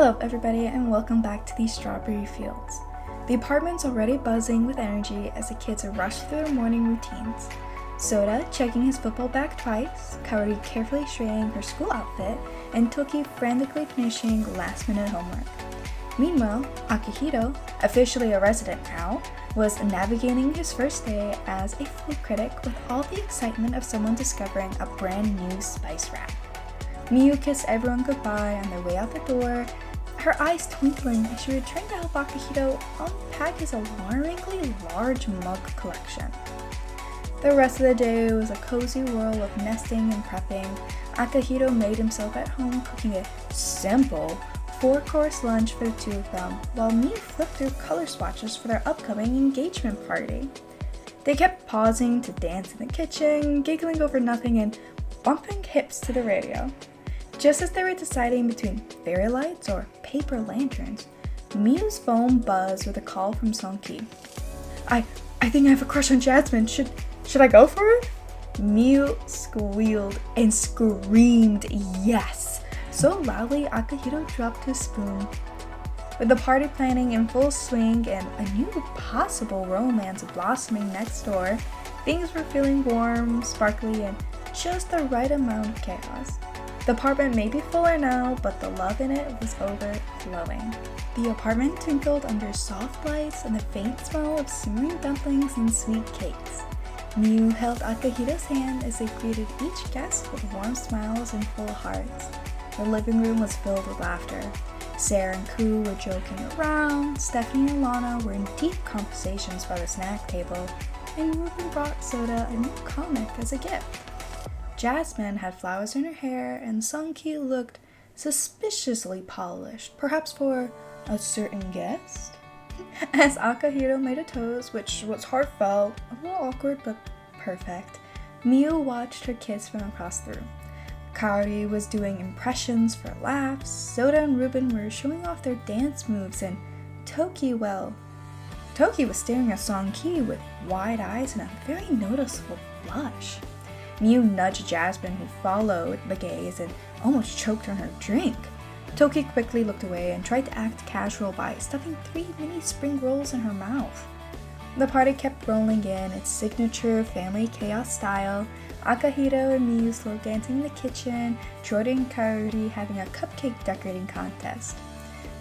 Hello everybody and welcome back to the Strawberry Fields. The apartment's already buzzing with energy as the kids are rushed through their morning routines. Sota checking his football bag twice, Kaori carefully straightening her school outfit, and Tokie frantically finishing last-minute homework. Meanwhile, Akahito, officially a resident now, was navigating his first day as a food critic with all the excitement of someone discovering a brand new spice rack. Miyu kissed everyone goodbye on their way out the door, her eyes twinkling as she returned to help Akahito unpack his alarmingly large mug collection. The rest of the day was a cozy whirl of nesting and prepping. Akahito made himself at home, cooking a simple 4-course lunch for the two of them, while Miyu flipped through color swatches for their upcoming engagement party. They kept pausing to dance in the kitchen, giggling over nothing and bumping hips to the radio. Just as they were deciding between fairy lights or paper lanterns, Miyu's phone buzzed with a call from Tokie. I think I have a crush on Jasmine. Should I go for it? Miyu squealed and screamed yes, so loudly Akahito dropped his spoon. With the party planning in full swing and a new possible romance blossoming next door, things were feeling warm, sparkly, and just the right amount of chaos. The apartment may be fuller now, but the love in it was overflowing. The apartment twinkled under soft lights and the faint smell of simmering dumplings and sweet cakes. Miyu held Akahito's hand as they greeted each guest with warm smiles and full hearts. The living room was filled with laughter. Sarah and Ku were joking around, Stephanie and Lana were in deep conversations by the snack table, and Ruben brought Sota a new comic as a gift. Jasmine had flowers in her hair, and Tokie looked suspiciously polished, perhaps for a certain guest. As Akahito made a toast, which was heartfelt, a little awkward but perfect, Miyu watched her kiss from across the room. Kaori was doing impressions for laughs, Sota and Ruben were showing off their dance moves, and Tokie was staring at Tokie with wide eyes and a very noticeable blush. Miyu nudged Jasmine, who followed the gaze and almost choked on her drink. Tokie quickly looked away and tried to act casual by stuffing 3 mini spring rolls in her mouth. The party kept rolling in its signature family chaos style, Akahito and Miyu slow dancing in the kitchen, Jordan and Kaori having a cupcake decorating contest.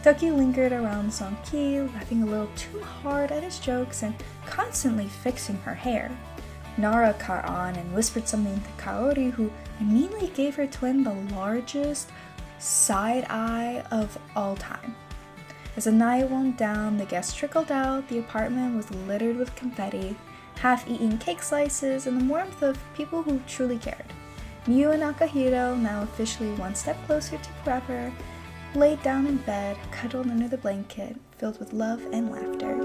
Tokie lingered around Tokie, laughing a little too hard at his jokes and constantly fixing her hair. Nara caught on and whispered something to Kaori, who immediately gave her twin the largest side eye of all time. As the night wound down, the guests trickled out, the apartment was littered with confetti, half-eaten cake slices, and the warmth of people who truly cared. Miyu and Akahito, now officially one step closer to forever, laid down in bed, cuddled under the blanket, filled with love and laughter.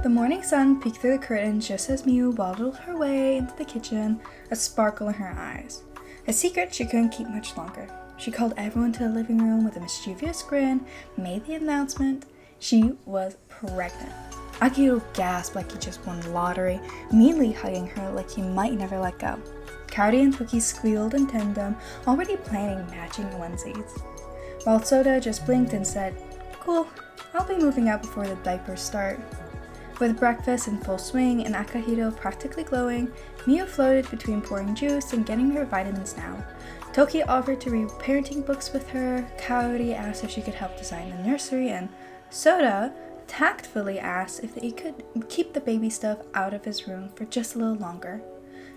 The morning sun peeked through the curtains just as Miyu waddled her way into the kitchen, a sparkle in her eyes. A secret she couldn't keep much longer. She called everyone to the living room with a mischievous grin, made the announcement she was pregnant. Akihito gasped like he just won the lottery, immediately hugging her like he might never let go. Kaori and Tokie squealed in tandem, already planning matching onesies. While Sota just blinked and said, "Cool, I'll be moving out before the diapers start." With breakfast in full swing and Akahito practically glowing, Miyu floated between pouring juice and getting her vitamins now. Tokie offered to read parenting books with her, Kaori asked if she could help design the nursery, and Sota tactfully asked if he could keep the baby stuff out of his room for just a little longer.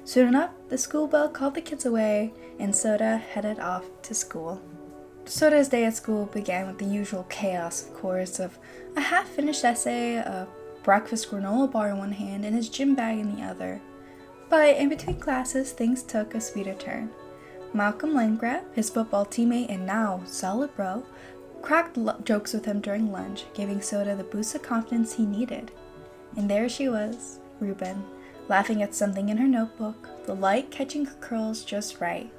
Soon enough, the school bell called the kids away, and Sota headed off to school. Sota's day at school began with the usual chaos, of course, of a half-finished essay, a breakfast granola bar in one hand and his gym bag in the other. But in between classes, things took a sweeter turn. Malcolm Landgraf, his football teammate and now solid bro, cracked jokes with him during lunch, giving Sota the boost of confidence he needed. And there she was, Ruben, laughing at something in her notebook, the light catching her curls just right.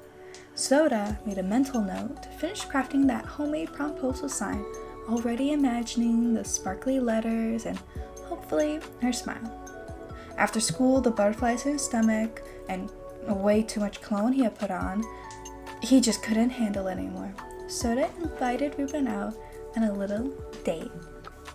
Sota made a mental note to finish crafting that homemade prom postal sign, already imagining the sparkly letters and, hopefully, her smile. After school, the butterflies in his stomach and way too much cologne he had put on, he just couldn't handle it anymore. Sota invited Ruben out on a little date.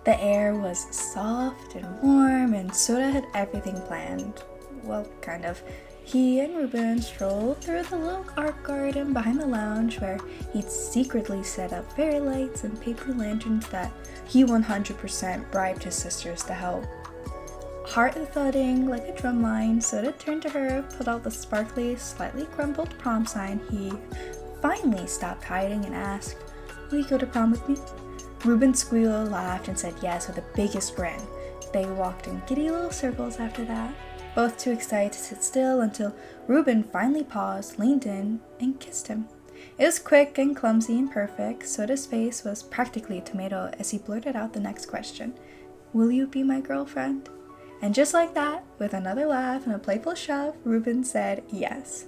The air was soft and warm, and Sota had everything planned. Well, kind of. He and Ruben strolled through the little art garden behind the lounge where he'd secretly set up fairy lights and paper lanterns that he 100% bribed his sisters to help. Heart thudding like a drumline, Sota turned to her, pulled out the sparkly, slightly crumpled prom sign he finally stopped hiding and asked, "Will you go to prom with me?" Ruben squealed, laughed, and said yes with the biggest grin. They walked in giddy little circles after that, both too excited to sit still until Ruben finally paused, leaned in, and kissed him. It was quick and clumsy and perfect. Sota's face was practically a tomato as he blurted out the next question, "Will you be my girlfriend?" And just like that, with another laugh and a playful shove, Ruben said yes.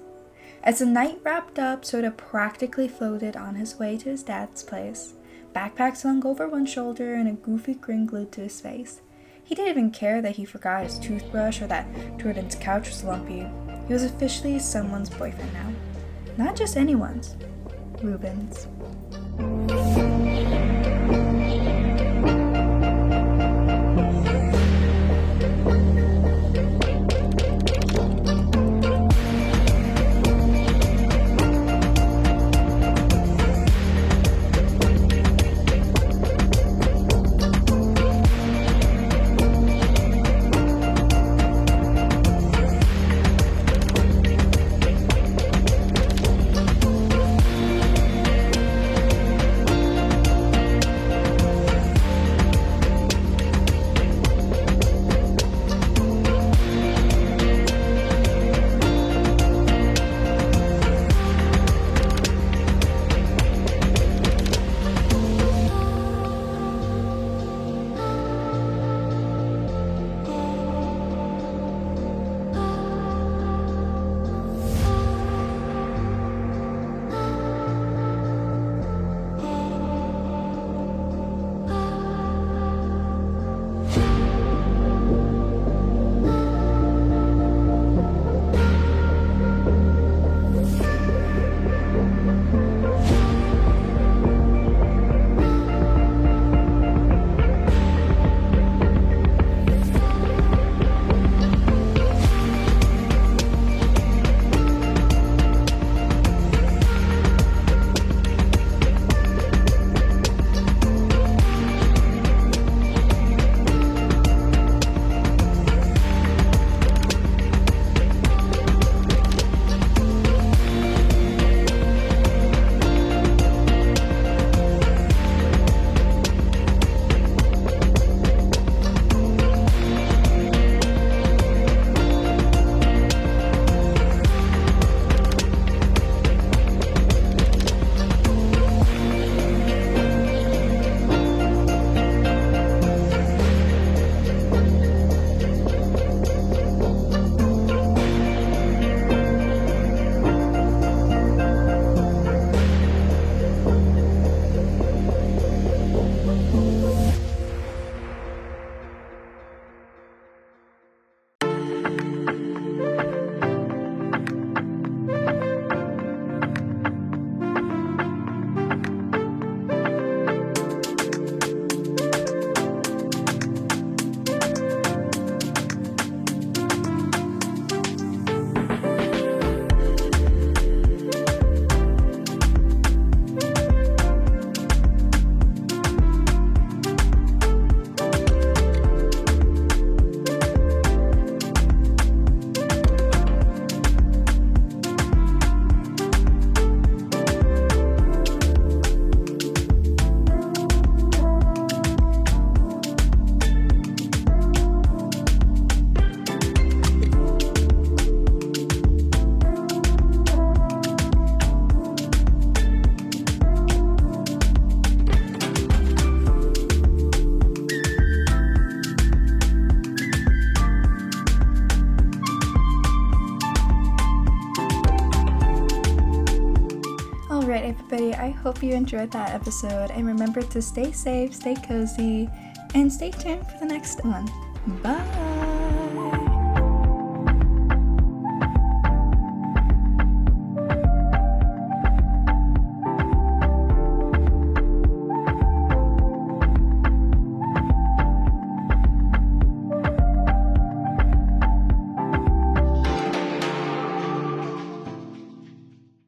As the night wrapped up, Sota practically floated on his way to his dad's place. Backpack slung over one shoulder and a goofy grin glued to his face. He didn't even care that he forgot his toothbrush or that Jordan's couch was lumpy. He was officially someone's boyfriend now. Not just anyone's. Ruben's. Alright, everybody, I hope you enjoyed that episode, and remember to stay safe, stay cozy, and stay tuned for the next one. Bye!